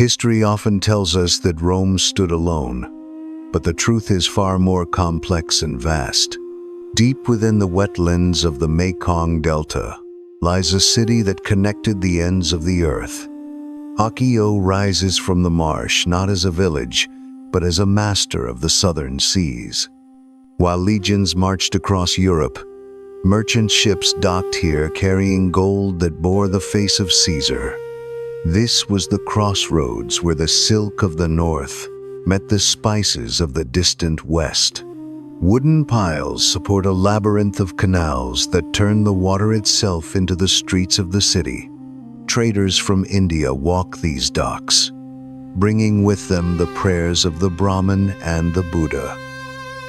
History often tells us that Rome stood alone, but the truth is far more complex and vast. Deep within the wetlands of the Mekong Delta lies a city that connected the ends of the earth. Archaeology rises from the marsh not as a village, but as a master of the southern seas. While legions marched across Europe, merchant ships docked here carrying gold that bore the face of Caesar. This was the crossroads where the silk of the north met the spices of the distant west. Wooden piles support a labyrinth of canals that turn the water itself into the streets of the city. Traders from India walk these docks, bringing with them the prayers of the Brahmin and the Buddha.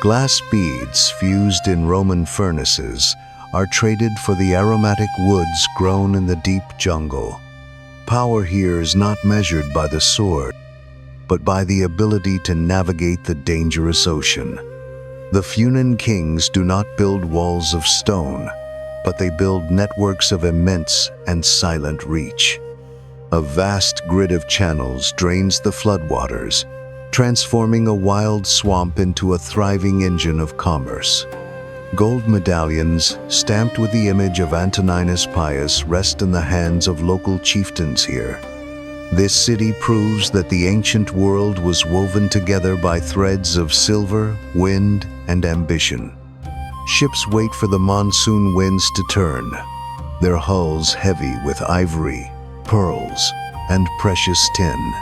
Glass beads fused in Roman furnaces are traded for the aromatic woods grown in the deep jungle. Power here is not measured by the sword, but by the ability to navigate the dangerous ocean. The Funan kings do not build walls of stone, but they build networks of immense and silent reach. A vast grid of channels drains the floodwaters, transforming a wild swamp into a thriving engine of commerce. Gold medallions, stamped with the image of Antoninus Pius, rest in the hands of local chieftains here. This city proves that the ancient world was woven together by threads of silver, wind, and ambition. Ships wait for the monsoon winds to turn, their hulls heavy with ivory, pearls, and precious tin.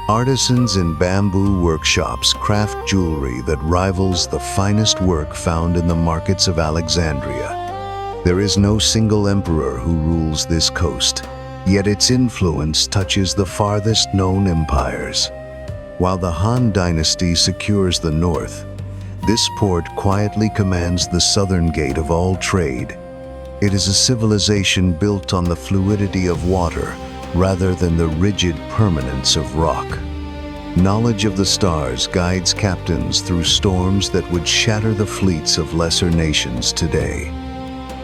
Artisans in bamboo workshops craft jewelry that rivals the finest work found in the markets of Alexandria. There is no single emperor who rules this coast, yet its influence touches the farthest known empires. While the Han dynasty secures the north, this port quietly commands the southern gate of all trade. It is a civilization built on the fluidity of water rather than the rigid permanence of rock. Knowledge of the stars guides captains through storms that would shatter the fleets of lesser nations today.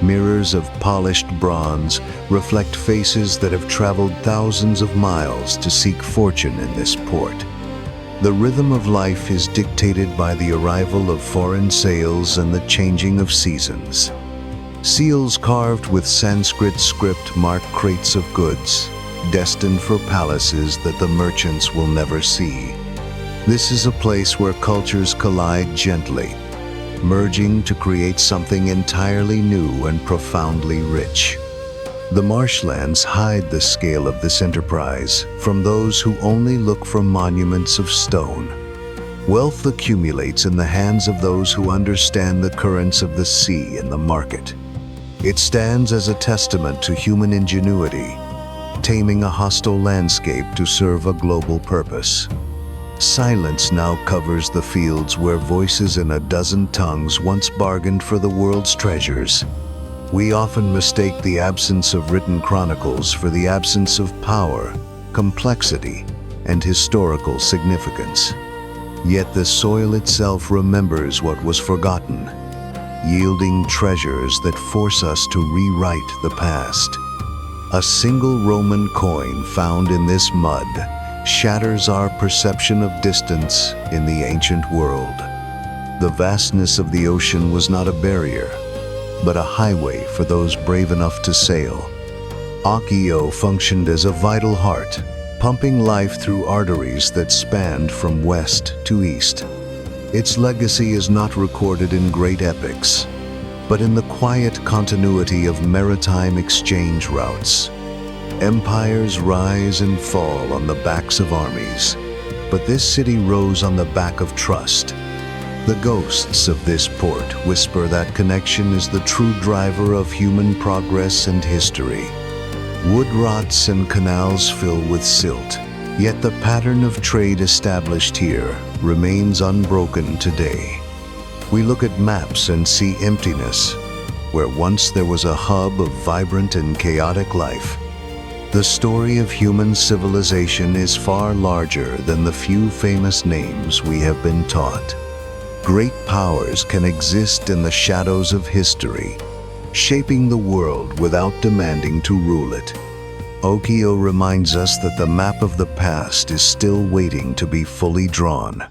Mirrors of polished bronze reflect faces that have traveled thousands of miles to seek fortune in this port. The rhythm of life is dictated by the arrival of foreign sails and the changing of seasons. Seals carved with Sanskrit script mark crates of goods, destined for palaces that the merchants will never see. This is a place where cultures collide gently, merging to create something entirely new and profoundly rich. The marshlands hide the scale of this enterprise from those who only look for monuments of stone. Wealth accumulates in the hands of those who understand the currents of the sea and the market. It stands as a testament to human ingenuity, taming a hostile landscape to serve a global purpose. Silence now covers the fields where voices in a dozen tongues once bargained for the world's treasures. We often mistake the absence of written chronicles for the absence of power, complexity, and historical significance. Yet the soil itself remembers what was forgotten, yielding treasures that force us to rewrite the past. A single Roman coin found in this mud shatters our perception of distance in the ancient world. The vastness of the ocean was not a barrier, but a highway for those brave enough to sail. Archaeology functioned as a vital heart, pumping life through arteries that spanned from west to east. Its legacy is not recorded in great epics, but in the quiet continuity of maritime exchange routes. Empires rise and fall on the backs of armies, but this city rose on the back of trust. The ghosts of this port whisper that connection is the true driver of human progress and history. Wood rots and canals fill with silt, yet the pattern of trade established here remains unbroken today. We look at maps and see emptiness, where once there was a hub of vibrant and chaotic life. The story of human civilization is far larger than the few famous names we have been taught. Great powers can exist in the shadows of history, shaping the world without demanding to rule it. Okio reminds us that the map of the past is still waiting to be fully drawn.